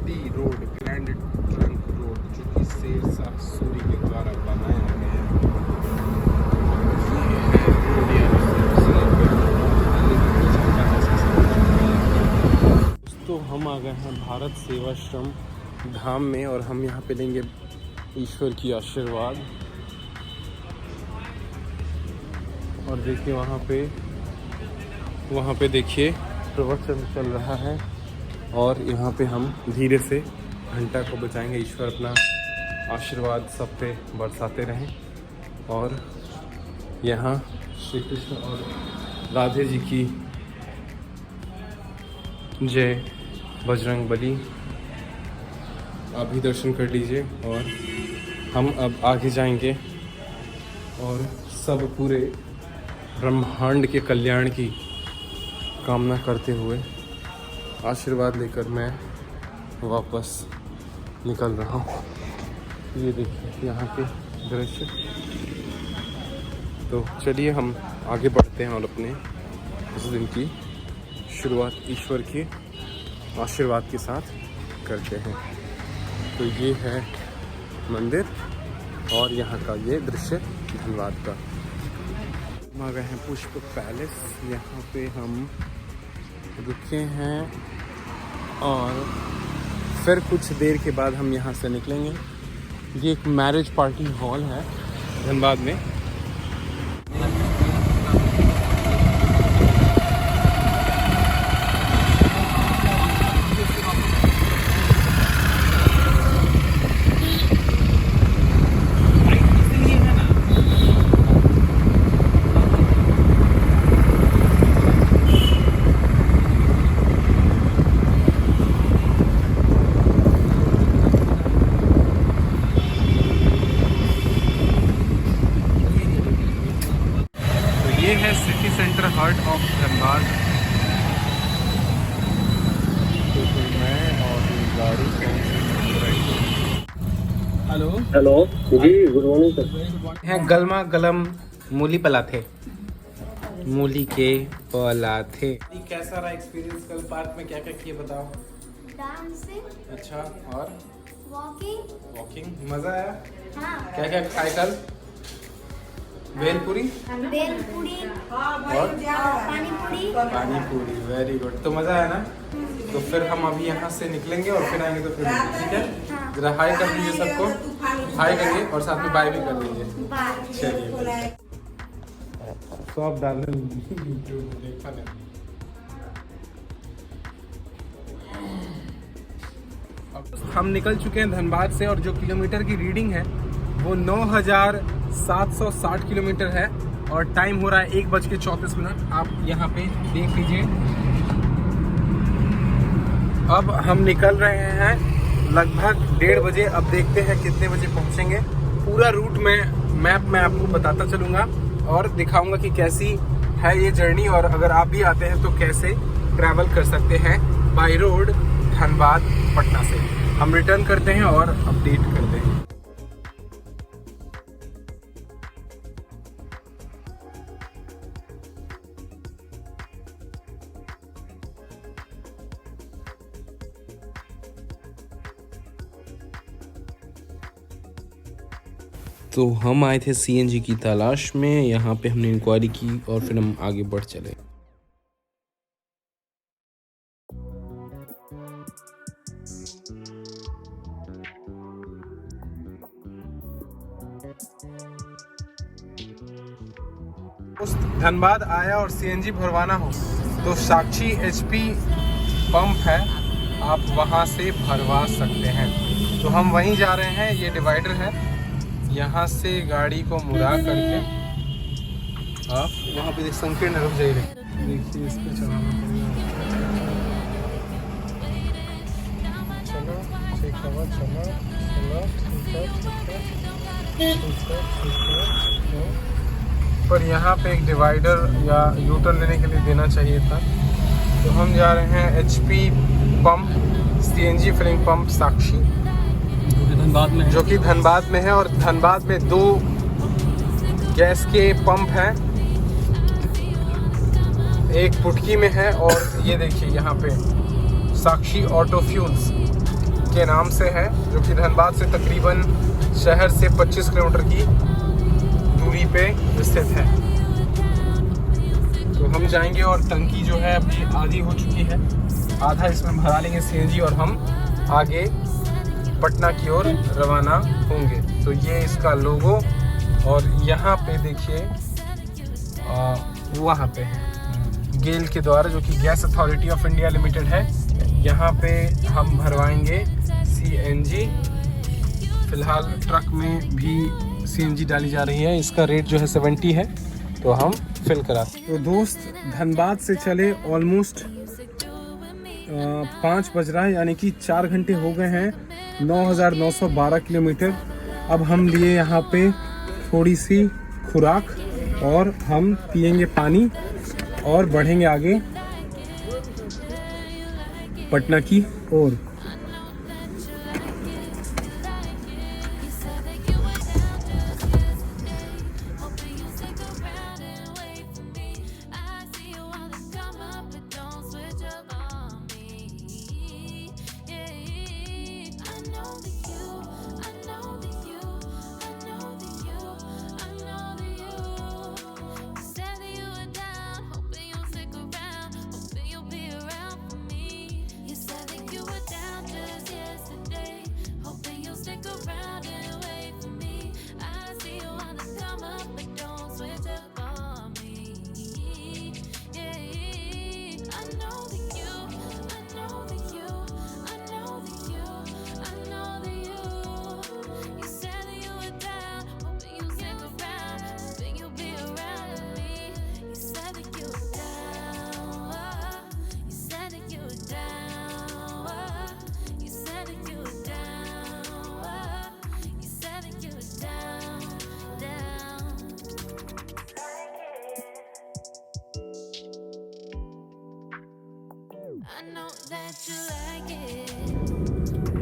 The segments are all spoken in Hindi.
D road, grand trunk road, जो कि शेरशाह सूरी के द्वारा बनाया गया है। दोस्तों हम आ गए हैं भारत सेवाश्रम धाम में और हम यहाँ पे लेंगे ईश्वर की आशीर्वाद। और देखिए वहाँ पे देखिए प्रवचन चल रहा है और यहाँ पे हम धीरे से घंटा को बजाएंगे। ईश्वर अपना आशीर्वाद सब पे बरसाते रहें। और यहाँ श्री कृष्ण और राधे जी की जय। बजरंग बली, आप भी दर्शन कर लीजिए। और हम अब आगे जाएंगे और सब पूरे ब्रह्मांड के कल्याण की कामना करते हुए आशीर्वाद लेकर मैं वापस निकल रहा हूँ। ये देखिए यहाँ के दृश्य। तो चलिए हम आगे बढ़ते हैं और अपने उस दिन की शुरुआत ईश्वर के आशीर्वाद के साथ करते हैं। तो ये है मंदिर और यहाँ का ये दृश्य धनबाद का। हम आ गए हैं पुष्प पैलेस। यहाँ पे हम रुके हैं और फिर कुछ देर के बाद हम यहाँ से निकलेंगे। ये एक मैरिज पार्टी हॉल है धनबाद में। ये है city centre heart of Dhanbad. तो मैं और गाड़ी हेलो जी, गुड मॉर्निंग सर। है गलमा गलम मूली पलाथे, मूली के पलाथे। कैसा रहा एक्सपीरियंस कल पार्क में? क्या क्या किए बताओ। डांसिंग। अच्छा, और वॉकिंग। मजा आया? हाँ। क्या क्या खाए कल? भेलपुरी भेलपुरी और पानी पूरी। Very good. तो मज़ा आया ना? तो फिर हम अभी यहाँ से निकलेंगे और फिर आएंगे। तो फिर ठीक है, जरा हाई कर दीजिए सबको। हाई करिए और साथ में बाय भी कर लीजिए। चलिए, सब डालने हम निकल चुके हैं धनबाद से और जो किलोमीटर की रीडिंग है वो 9760 किलोमीटर है और टाइम हो रहा है 1:34। आप यहाँ पे देख लीजिए। अब हम निकल रहे हैं लगभग 1:30 बजे। अब देखते हैं कितने बजे पहुँचेंगे। पूरा रूट मैप में आपको बताता चलूँगा और दिखाऊंगा कि कैसी है ये जर्नी और अगर आप भी आते हैं तो कैसे ट्रैवल कर सकते हैं बाई रोड धनबाद पटना से। हम रिटर्न करते हैं और अपडेट करते हैं। तो हम आए थे सीएनजी की तलाश में। यहाँ पे हमने इंक्वायरी की और फिर हम आगे बढ़ चले। धनबाद आया और सीएनजी भरवाना हो तो साक्षी एचपी पंप है, आप वहाँ से भरवा सकते हैं। तो हम वहीं जा रहे हैं। ये डिवाइडर है, यहाँ से गाड़ी को मुड़ा करके आप वहाँ पे संकीर्ण रुक जाइए। देखिए इसको चलाना पड़ेगा। चलो ठीक है, चलो ठीक है। पर यहाँ पे एक डिवाइडर या यूटर्न लेने के लिए देना चाहिए था। तो हम जा रहे हैं HP pump, CNG filling pump Sakshi, जो कि धनबाद में है। और धनबाद में 2 गैस के पंप हैं, एक पुटकी में है और ये देखिए यहाँ पे साक्षी ऑटो फ्यूल्स। के नाम से है, जो कि धनबाद से तकरीबन शहर से 25 किलोमीटर की दूरी पे स्थित है। तो हम जाएंगे और टंकी जो है अभी आधी हो चुकी है, आधा इसमें भरा लेंगे सीएनजी और हम आगे पटना की ओर रवाना होंगे। तो ये इसका लोगो, और यहाँ पे देखिए वहाँ पे गेल के द्वारा, जो कि gas authority of India limited है, यहाँ पे हम भरवाएंगे सीएनजी। फिलहाल ट्रक में भी सीएनजी डाली जा रही है, इसका रेट जो है 70 है, तो हम फिल करा। तो दोस्त धनबाद से चले ऑलमोस्ट 5 बज रहा है, यानी कि 4 घंटे हो गए हैं, 9,912 किलोमीटर। अब हम लिए यहाँ पे थोड़ी सी खुराक और हम पिएंगे पानी और बढ़ेंगे आगे पटना की ओर।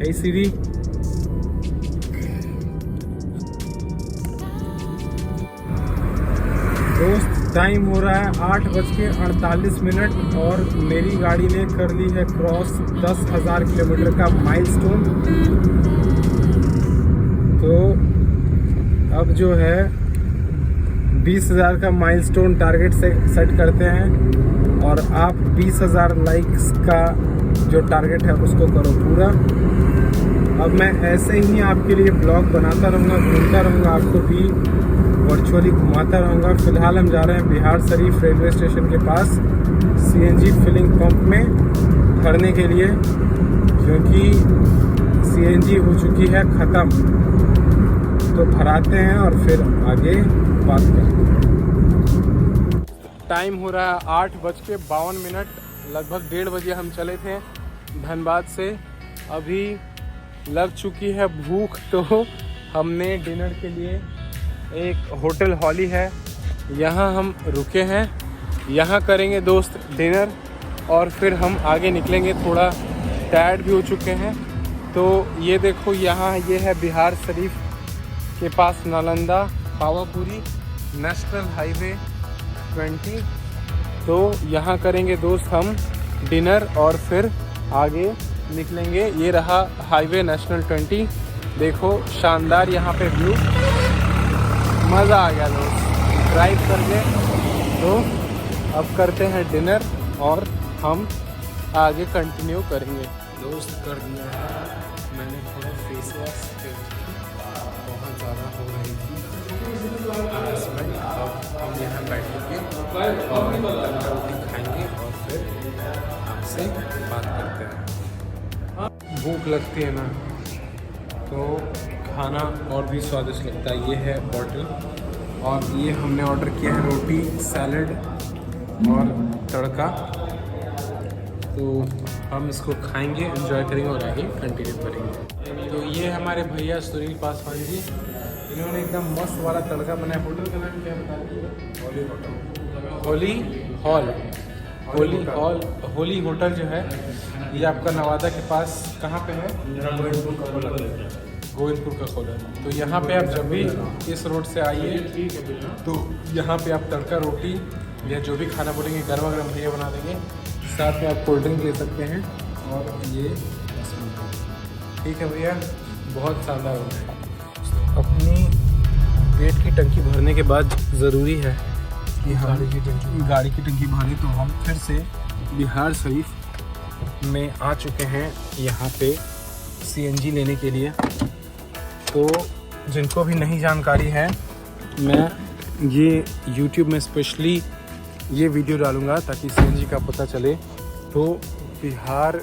Hey Siri. दोस्त टाइम हो रहा है 8:48 और मेरी गाड़ी ने कर ली है क्रॉस 10,000 किलोमीटर का माइलस्टोन। तो अब जो है 20,000 का माइलस्टोन टारगेट से सेट करते हैं, और आप 20,000 लाइक्स का जो टारगेट है उसको करो पूरा। अब मैं ऐसे ही आपके लिए ब्लॉग बनाता रहूँगा, घूमता रहूँगा, आपको भी वर्चुअली घुमाता रहूँगा। फ़िलहाल हम जा रहे हैं बिहार शरीफ रेलवे स्टेशन के पास सीएनजी फिलिंग पंप में भरने के लिए, क्योंकि सीएनजी हो चुकी है ख़त्म। तो भराते हैं और फिर आगे बात करते हैं। टाइम हो रहा है 8:52, लगभग 1:30 बजे हम चले थे धनबाद से। अभी लग चुकी है भूख, तो हमने डिनर के लिए एक होटल हॉली है, यहाँ हम रुके हैं, यहाँ करेंगे दोस्त डिनर और फिर हम आगे निकलेंगे। थोड़ा टायर्ड भी हो चुके हैं। तो ये देखो, यहाँ ये है बिहार शरीफ के पास नालंदा पावापुरी नेशनल हाईवे 20। तो यहाँ करेंगे दोस्त हम डिनर और फिर आगे निकलेंगे। ये रहा हाईवे नेशनल 20, देखो शानदार यहाँ पे व्यू, मज़ा आ गया दोस्त ड्राइव करके। तो अब करते हैं डिनर और हम आगे कंटिन्यू करेंगे। दोस्त कर दिया है मैंने, थोड़ा फेस वॉश बहुत ज़्यादा हो रही थी हरासमेंट। अब हम यहाँ बैठेंगे और रोटी खाएंगे और फिर आपसे बात करते हैं। भूख लगती है ना, तो खाना और भी स्वादिष्ट लगता है। ये है बॉटल, और ये हमने ऑर्डर किया है रोटी, सैलड और तड़का। तो हम इसको खाएंगे, एंजॉय करेंगे और आगे कंटिन्यू करेंगे। तो ये हमारे भैया सुनील पासवान जी, इन्होंने एकदम मस्त वाला तड़का बनाया। होटल का नाम क्या बता रही है? होली होटल जो है ये आपका नवादा के पास कहाँ पे है? गोविंदपुर का खोला। तो यहाँ पे आप जब भी इस रोड से आइए तो यहाँ पे आप तड़का रोटी या जो भी खाना बोलेंगे गर्मा गर्म भैया बना देंगे। साथ में आप कोल्ड ड्रिंक ले सकते हैं। और ये ठीक है भैया, बहुत शानदार हो गया। अपनी पेट की टंकी भरने के बाद ज़रूरी है कि हम गाड़ी की टंकी भरें, तो हम फिर से बिहार शरीफ में आ चुके हैं यहाँ पे CNG लेने के लिए। तो जिनको भी नहीं जानकारी है, मैं ये YouTube में स्पेशली ये वीडियो डालूँगा ताकि CNG का पता चले। तो बिहार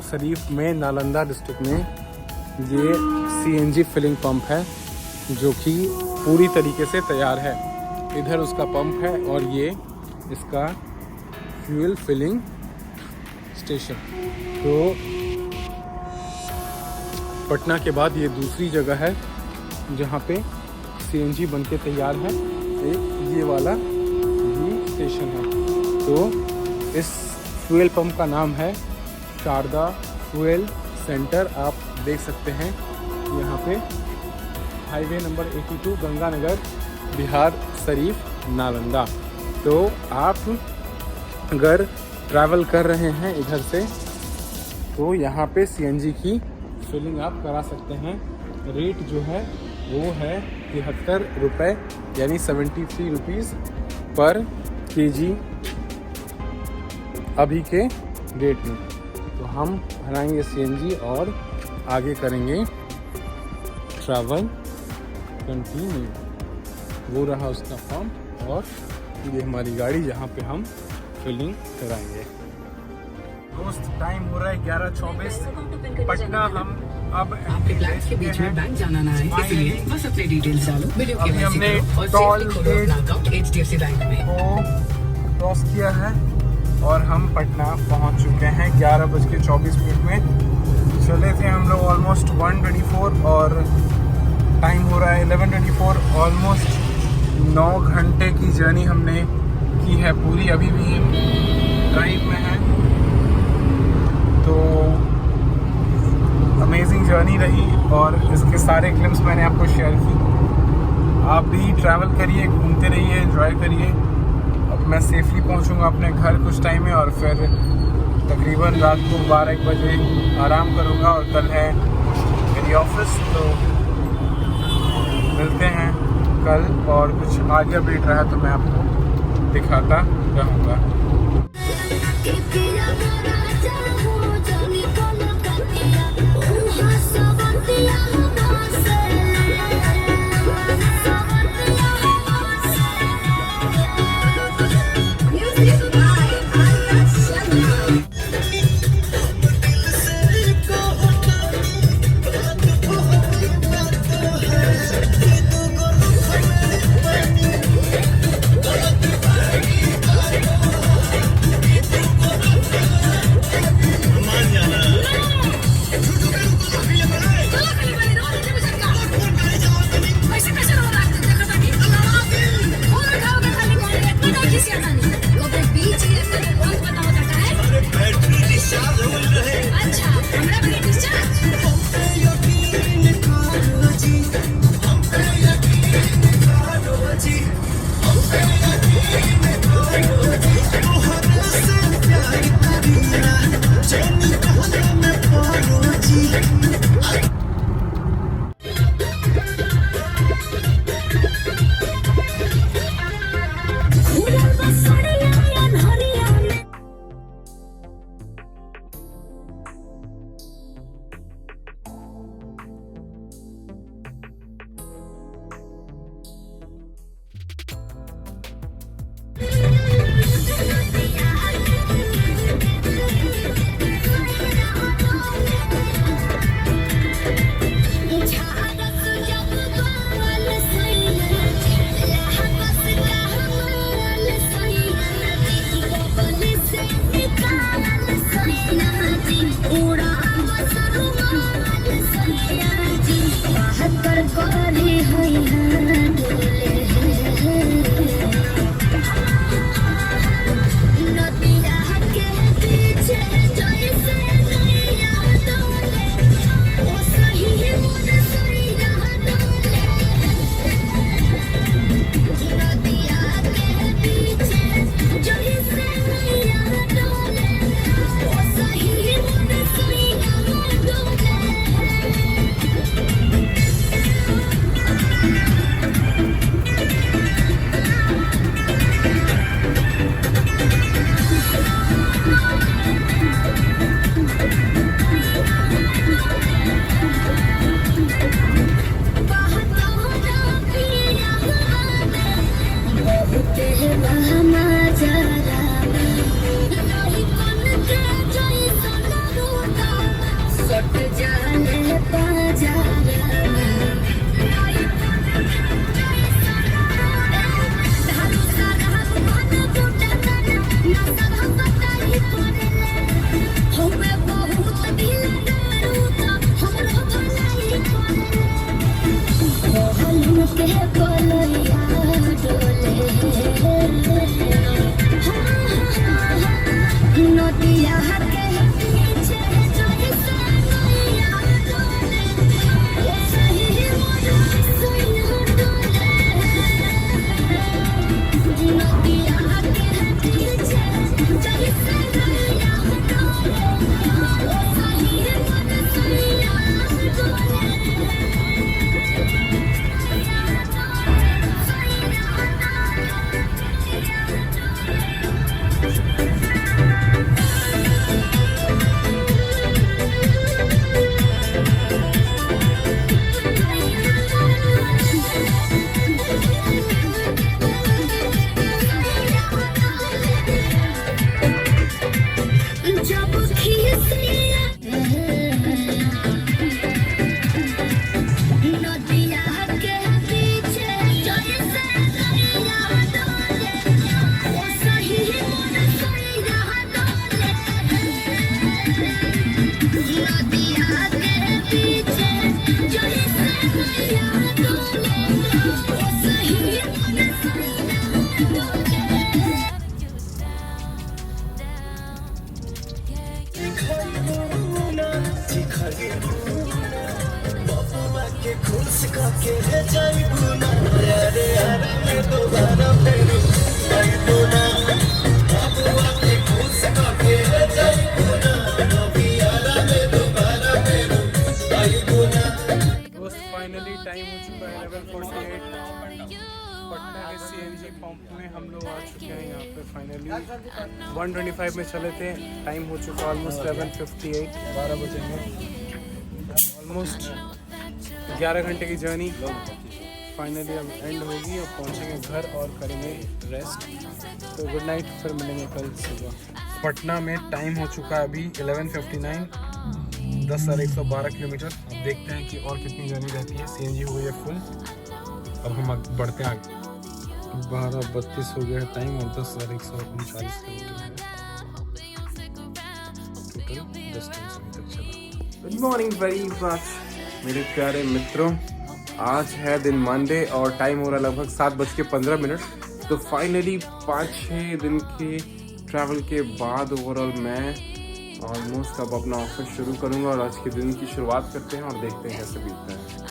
शरीफ में नालंदा डिस्ट्रिक्ट में ये CNG फिलिंग पंप है जो कि पूरी तरीके से तैयार है। इधर उसका पंप है और ये इसका फ्यूल फिलिंग स्टेशन। तो पटना के बाद ये दूसरी जगह है जहाँ पे CNG बन के तैयार है। एक ये वाला भी स्टेशन है। तो इस फ्यूल पंप का नाम है शारदा फ्यूल सेंटर। आप देख सकते हैं यहाँ पे हाईवे नंबर 82 गंगानगर बिहार शरीफ नालंदा। तो आप अगर ट्रैवल कर रहे हैं इधर से तो यहाँ पे CNG की फिलिंग आप करा सकते हैं। रेट जो है वो है 73 रुपये यानी 73 रुपीज़ पर kg अभी के डेट में। तो हम भराएंगे CNG और आगे करेंगे ट्रैवल कंटिन्यू। वो रहा उसका पंप और ये हमारी गाड़ी जहाँ पे हम फिलिंग कराएंगे। दोस्त टाइम हो रहा है 11:24 पटना। हम अब आपके प्लान्स के बीच में बैंक जाना ना है, इसलिए बस अपने डिटेल्स डालो। वीडियो के हमने टोल गेट HDFC बैंक में को क्रॉस किया है और हम पटना पहुंच चुके हैं 11:24 में। चले थे हम लोग ऑलमोस्ट 1:24 और टाइम हो रहा है 11:24। ऑलमोस्ट 9 घंटे की जर्नी हमने की है पूरी। अभी भी ड्राइव में है। तो अमेजिंग जर्नी रही और इसके सारे क्लिप्स मैंने आपको शेयर की। आप भी ट्रैवल करिए, घूमते रहिए, एंजॉय करिए। अब मैं सेफली पहुंचूंगा अपने घर कुछ टाइम में और फिर तकरीबन रात को 12-1 बजे आराम करूंगा और कल है मेरी ऑफिस। तो मिलते हैं कल और कुछ आगे अपडेट रहा तो मैं आपको दिखाता रहूँगा। Don't फाइनली टाइम हो चुका है 11:48। पटना के CNG पंप में हम लोग आ चुके हैं यहाँ पे फाइनली। 125 में चले थे, टाइम हो चुका ऑलमोस्ट 11:58, 12 बजेंगे। ऑलमोस्ट 11 घंटे की जर्नी फाइनली अब एंड होगी। अब पहुँचेंगे घर और करेंगे रेस्ट। तो गुड नाइट, फिर मिलेंगे कल सुबह। पटना में टाइम हो चुका है अभी 11:59, 10,112 किलोमीटर। अब देखते हैं कि और कितनी जर्नी रहती है। CNG हुई है फुल, अब हम बढ़ते हैं आगे। 12:32 हो गया है टाइम और 10,139 किलोमीटर है टोटल डिस्टेंस अभी तक चला। गुड मॉर्निंग वेरी मच मेरे प्यारे मित्रों। आज है दिन मंडे और टाइम हो रहा है लगभग 7:15। तो फाइनली 5-6 दिन के ट्रैवल के बाद ओवरऑल मैं ऑलमोस्ट अब अपना ऑफिस शुरू करूंगा और आज के दिन की शुरुआत करते हैं और देखते हैं कैसे बीतता है।